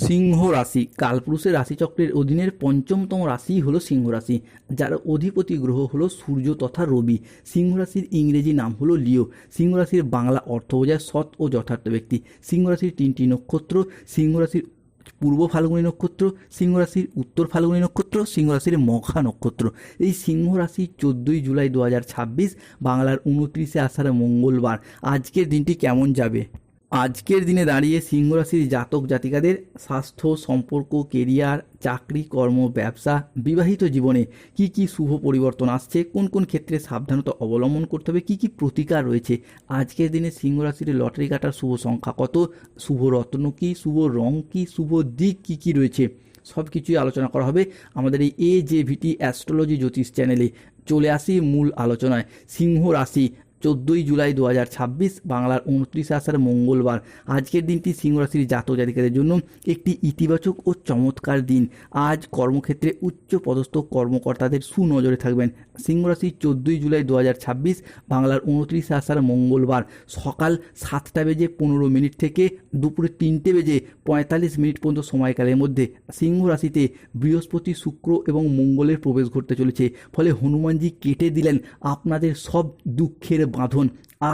সিংহ রাশি কালপুরুষের রাশিচক্রের অধীনের পঞ্চমতম রাশি হলো সিংহ রাশি, যার অধিপতি গ্রহ হলো সূর্য তথা রবি। সিংহ রাশির ইংরেজি নাম হলো লিও। সিংহ রাশির বাংলা অর্থ বোঝায় সৎ ও যথার্থ ব্যক্তি। সিংহ রাশির তিনটি নক্ষত্র: সিংহ রাশির পূর্ব ফাল্গুনী নক্ষত্র, সিংহ রাশির উত্তর ফাল্গুনী নক্ষত্র, সিংহ রাশির মঘা নক্ষত্র। এই সিংহ রাশি 14ই জুলাই 2026 বাংলার 29শে আষাঢ় মঙ্গলবার। আজকের দিনটি কেমন যাবে? আজকের দিনে দাঁড়িয়ে সিংহ রাশির জাতক জাতিকাদের স্বাস্থ্য, সম্পর্ক, কেরিয়ার, চাকরি, কর্ম, ব্যবসা, বিবাহিত জীবনে কি কি শুভ পরিবর্তন আসছে, কোন কোন ক্ষেত্রে সাবধানতা অবলম্বন করতে হবে, কি কি প্রতিকার রয়েছে। আজকের দিনে সিংহ রাশির লটারি কাটার শুভ সংখ্যা কত, শুভ রত্ন কি, শুভ রং কি, শুভ দিক কি কি রয়েছে, সব কিছুই আলোচনা করা হবে আমাদের এই AJVT অ্যাস্ট্রোলজি জ্যোতিষ চ্যানেলে। চলে আসি মূল আলোচনায়। সিংহ রাশি 14ই জুলাই 2026 বাংলার 29শে আষাঢ় মঙ্গলবার। আজকের দিনটি সিংহ রাশির জাতক জাতিকাদের জন্য একটি ইতিবাচক ও চমৎকার দিন। আজ কর্মক্ষেত্রে উচ্চ পদস্থ কর্মকর্তাদের সুনজরে থাকবেন। সিংহ রাশি 14ই জুলাই 2026 বাংলার 29শে আষাঢ় মঙ্গলবার সকাল 7:15 থেকে দুপুরে 3:45 পর্যন্ত সময়কালের মধ্যে সিংহ রাশিতে বৃহস্পতি, শুক্র এবং মঙ্গলের প্রবেশ ঘটতে চলেছে। ফলে হনুমানজি কেটে দিলেন আপনাদের সব দুঃখের বাঁধন।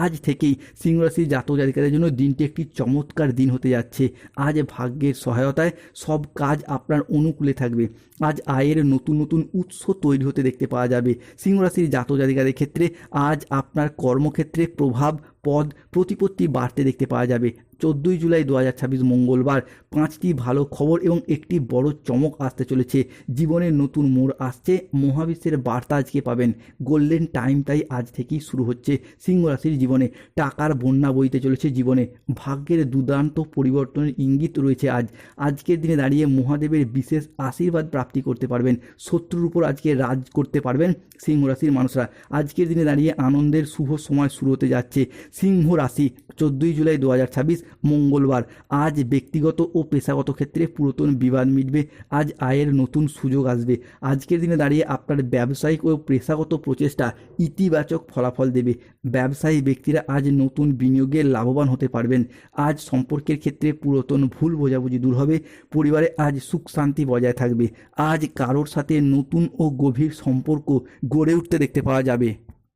আজ থেকেই সিংহ রাশির জাতক জাতিকাদের জন্য দিনটি একটি চমৎকার দিন হতে যাচ্ছে। আজ ভাগ্যের সহায়তায় সব কাজ আপনার অনুকূলে থাকবে। আজ আয়ের নতুন নতুন উৎস তৈরি হতে দেখতে পাওয়া যাবে। সিংহ রাশির জাতক জাতিকাদের ক্ষেত্রে আজ আপনার কর্মক্ষেত্রে প্রভাব, পদ, প্রতিপত্তি বাড়তে দেখতে পাওয়া যাবে। 14ই জুলাই 2026 মঙ্গলবার 5টি ভালো খবর এবং একটি বড় চমক আসতে চলেছে। জীবনের নতুন মোড় আসছে। মহাবিশ্বের বার্তা আজকে পাবেন। গোল্ডেন টাইমটাই আজ থেকেই শুরু হচ্ছে সিংহ রাশির জীবনে। টাকার বন্যা বইতে চলেছে জীবনে। ভাগ্যের দুর্দান্ত পরিবর্তনের ইঙ্গিত রয়েছে আজ। আজকের দিনে দাঁড়িয়ে মহাদেবের বিশেষ আশীর্বাদ প্রাপ্তি করতে পারবেন। শত্রুর উপর আজকে রাজ করতে পারবেন সিংহ রাশির মানুষরা। আজকের দিনে দাঁড়িয়ে আনন্দের শুভ সময় শুরু হতে যাচ্ছে। সিংহ রাশি 14ই জুলাই 2026 মঙ্গলবার। আজ ব্যক্তিগত ও পেশাগত ক্ষেত্রে পুরাতন বিবাদ মিটবে। আজ আয়ের নতুন সুযোগ আসবে। আজকের দিনে দাঁড়িয়ে আপনার ব্যবসায়িক ও পেশাগত প্রচেষ্টা ইতিবাচক ফলাফল দেবে। ব্যবসায়ী ব্যক্তিরা আজ নতুন বিনিয়োগে লাভবান হতে পারবেন। আজ সম্পর্কের ক্ষেত্রে পুরাতন ভুল বোঝাবুঝি দূর হবে। পরিবারে আজ সুখ শান্তি বজায় থাকবে। আজ কারোর সাথে নতুন ও গভীর সম্পর্ক গড়ে উঠতে দেখতে পাওয়া যাবে।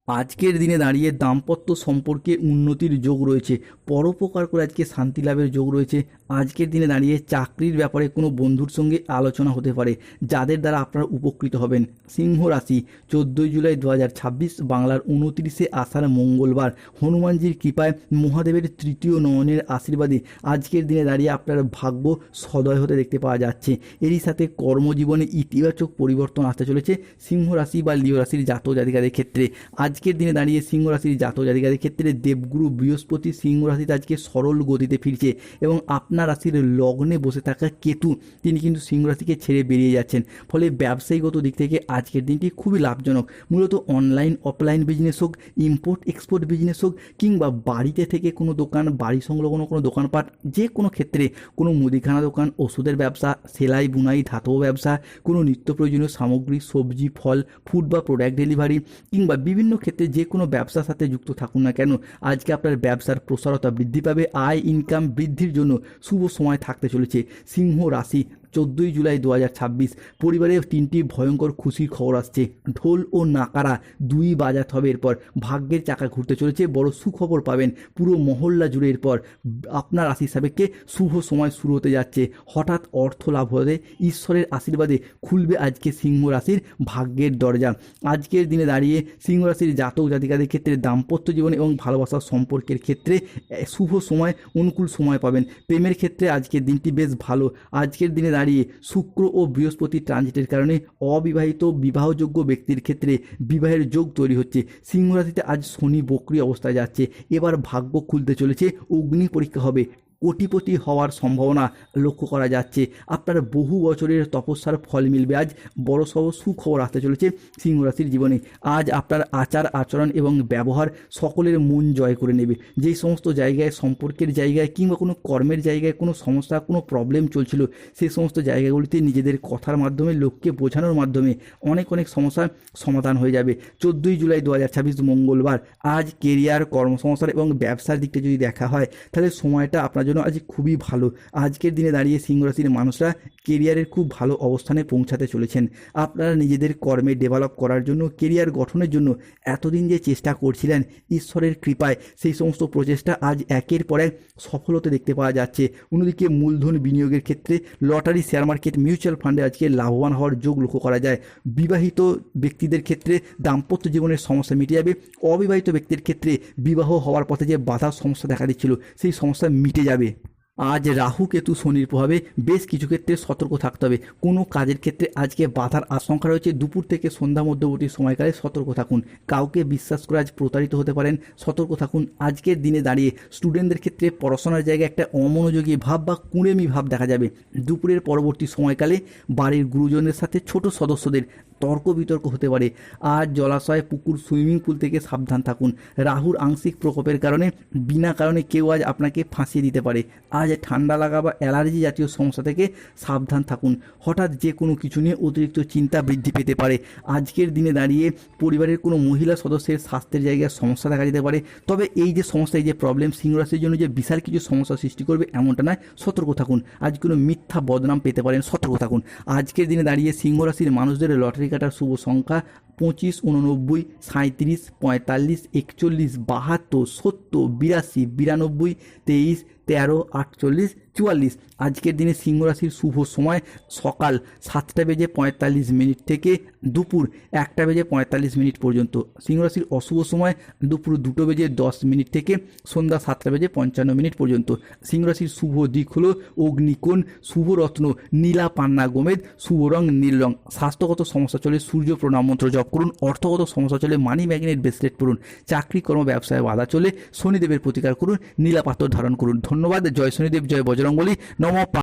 আজকের দিনে দাঁড়িয়ে দাম্পত্য সম্পর্কে উন্নতির যোগ রয়েছে। পরোপকার করে আজকে শান্তি লাভের যোগ রয়েছে। আজকের দিনে দাঁড়িয়ে চাকরির ব্যাপারে কোনো বন্ধুর সঙ্গে আলোচনা হতে পারে, যাদের দ্বারা আপনারা উপকৃত হবেন। সিংহ রাশি 14ই জুলাই 2026 বাংলার 29শে আষাঢ় মঙ্গলবার। হনুমানজির কৃপায়, মহাদেবের তৃতীয় নয়নের আশীর্বাদে আজকের দিনে দাঁড়িয়ে আপনার ভাগ্য সদয় হতে দেখতে পাওয়া যাচ্ছে। এরই সাথে কর্মজীবনে ইতিবাচক পরিবর্তন আসতে চলেছে সিংহ রাশি বা লিও রাশির জাতক জাতিকাদের ক্ষেত্রে। আজকের দিনে দাঁড়িয়ে সিংহ রাশির জাতক জাতিকাদের ক্ষেত্রে দেবগুরু বৃহস্পতি সিংহ রাশিতে আজকে সরল গতিতে ফিরছে এবং আপনার রাশির লগ্নে বসে থাকা কেতু তিনি কিন্তু সিংহ রাশিকে ছেড়ে বেরিয়ে যাচ্ছেন। ফলে ব্যবসায়িকগত দিক থেকে আজকের দিনটি খুবই লাভজনক। মূলত অনলাইন অফলাইন বিজনেস হোক, ইম্পোর্ট এক্সপোর্ট বিজনেস হোক, কিংবা বাড়িতে থেকে কোনো দোকান, বাড়ি সংলগ্ন কোনো দোকানপাট, যে কোনো ক্ষেত্রে কোনো মুদিখানা দোকান, ওষুধের ব্যবসা, সেলাই বুনাই, ধাতব ব্যবসা, কোনো নিত্য প্রয়োজনীয় সামগ্রী, সবজি, ফল, ফুড বা প্রোডাক্ট ডেলিভারি, কিংবা বিভিন্ন ক্ষেত্রে যে কোনো ব্যবসার সাথে যুক্ত থাকুন না কেন, আজকে আপনার ব্যবসার প্রসারতা বৃদ্ধি পাবে। আয় ইনকাম বৃদ্ধির জন্য শুভ সময় থাকতে চলেছে। সিংহ রাশি 14ই জুলাই 2026 পরিবারে 3টি ভয়ঙ্কর খুশির খবর আসছে। ঢোল ও নাকারা দুই বাজাতে হবে। এরপর ভাগ্যের চাকা ঘুরতে চলেছে। বড় সুখবর পাবেন পুরো মহল্লা জুড়ে। এরপর আপনার রাশির সাপেক্ষে শুভ সময় শুরু হতে যাচ্ছে। হঠাৎ অর্থ লাভ হতে ঈশ্বরের আশীর্বাদে খুলবে আজকে সিংহ রাশির ভাগ্যের দরজা। আজকের দিনে দাঁড়িয়ে সিংহ রাশির জাতক জাতিকাদের ক্ষেত্রে দাম্পত্য জীবন এবং ভালোবাসার সম্পর্কের ক্ষেত্রে শুভ সময়, অনুকূল সময় পাবেন। প্রেমের ক্ষেত্রে আজকের দিনটি বেশ ভালো। আজকের দিনে দাঁড়িয়ে শুক্র ও বৃহস্পতি ট্রানজিটের কারণে অবিবাহিত বিবাহযোগ্য ব্যক্তির ক্ষেত্রে বিবাহের যোগ তৈরি হচ্ছে। সিংহ রাশিতে আজ শনি বক্রী অবস্থায় যাচ্ছে। এবার ভাগ্য খুলতে চলেছে। অগ্নি পরীক্ষা হবে। কোটিপতি হওয়ার সম্ভাবনা লক্ষ্য করা যাচ্ছে। আপনার বহু বছরের তপস্যার ফল মিলবে। আজ বড়সড় সুখবর আসতে চলেছে সিংহ রাশির জীবনে। আজ আপনার আচার আচরণ এবং ব্যবহার সকলের মন জয় করে নেবে। যেই সমস্ত জায়গায়, সম্পর্কের জায়গায় কিংবা কোনো কর্মের জায়গায় কোনো সমস্যা, কোনো প্রবলেম চলছিল, সেই সমস্ত জায়গাগুলিতে নিজেদের কথার মাধ্যমে, লোককে বোঝানোর মাধ্যমে অনেক সমস্যার সমাধান হয়ে যাবে। 14ই জুলাই 2026 মঙ্গলবার। আজ কেরিয়ার, কর্মসংস্থান এবং ব্যবসার দিকটা যদি দেখা হয়, তাহলে সময়টা আপনার জন্য জন্য আজ খুবই ভালো। আজকের দিনে দাঁড়িয়ে সিংহ রাশির মানুষরা কেরিয়ারের খুব ভালো অবস্থানে পৌঁছাতে চলেছেন। আপনারা নিজেদের কর্মে ডেভেলপ করার জন্য, কেরিয়ার গঠনের জন্য এতদিন যে চেষ্টা করছিলেন, ঈশ্বরের কৃপায় সেই সমস্ত প্রচেষ্টা আজ একের পর এক সফল হতে দেখতে পাওয়া যাচ্ছে। অন্যদিকে মূলধন বিনিয়োগের ক্ষেত্রে লটারি, শেয়ার মার্কেট, মিউচুয়াল ফান্ডে আজকে লাভবান হওয়ার যোগ লক্ষ্য করা যায়। বিবাহিত ব্যক্তিদের ক্ষেত্রে দাম্পত্য জীবনের সমস্যা মিটে যাবে। অবিবাহিত ব্যক্তির ক্ষেত্রে বিবাহ হওয়ার পথে যে বাধার সমস্যা দেখা দিচ্ছিল, সেই সমস্যা মিটে যাবে। আজ রাহু কেতু শনির প্রভাবে বেশ কিছু ক্ষেত্রে সতর্ক থাকতে হবে। কোনো কাজের ক্ষেত্রে আজকে বাধার আশঙ্কা রয়েছে। দুপুর থেকে সন্ধ্যা মধ্যবর্তী সময়কালে সতর্ক থাকুন। কাউকে বিশ্বাস করে আজ প্রতারিত হতে পারেন, সতর্ক থাকুন। আজকের দিনে দাঁড়িয়ে স্টুডেন্টদের ক্ষেত্রে পড়াশোনার জায়গায় একটা অমনোযোগী ভাব বা কুঁড়েমি ভাব দেখা যাবে। দুপুরের পরবর্তী সময়কালে বাড়ির গুরুজনদের সাথে ছোট সদস্যদের তর্ক বিতর্ক হতে পারে। আজ জলাশয়, পুকুর, সুইমিং পুল থেকে সাবধান থাকুন। রাহুর আংশিক প্রকোপের কারণে বিনা কারণে কেউ আজ আপনাকে ফাঁসিয়ে দিতে পারে। আজ ঠান্ডা লাগা বা অ্যালার্জি জাতীয় সমস্যা থেকে সাবধান থাকুন। হঠাৎ যে কোনো কিছু নিয়ে অতিরিক্ত চিন্তা বৃদ্ধি পেতে পারে। আজকের দিনে দাঁড়িয়ে পরিবারের কোনো মহিলা সদস্যের স্বাস্থ্যের জায়গায় সমস্যা দেখা যেতে পারে। তবে এই যে সমস্যা, এই যে প্রবলেম সিংহ রাশির জন্য যে বিশাল কিছু সমস্যা সৃষ্টি করবে এমনটা নয়, সতর্ক থাকুন। আজ কোনো মিথ্যা বদনাম পেতে পারেন, সতর্ক থাকুন। আজকের দিনে দাঁড়িয়ে সিংহ রাশির মানুষদের লটারি কাটার শুভ সংখ্যা 25, 89, 37, 45, 41, 72, 70, 82, 92, 23, 13, 48, 44। আজকের দিনে সিংহ রাশির শুভ সময় সকাল 7:45 থেকে দুপুর 1:45 পর্যন্ত। সিংহ রাশির অশুভ সময় দুপুর 2:10 থেকে সন্ধ্যা 7:55 পর্যন্ত। সিংহ রাশির শুভ দিক হলো অগ্নিকোণ, শুভ রত্ন নীলা পান্না গোমেদ, শুভ রং নীল রং। স্বাস্থ্যগত সমস্যা চলে সূর্য প্রণাম মন্ত্র জপ করুন। অর্থগত সমস্যা চলে মানি ম্যাগনেট ব্রেসলেট পরুন। চাকরি কর্ম ব্যবসায় বাধা চলে শনিদেবের প্রতিকার করুন, নীলা পাথর ধারণ করুন। ধন্যবাদ। জয় শনিদেব, জয় বজরংবলী, নমঃ।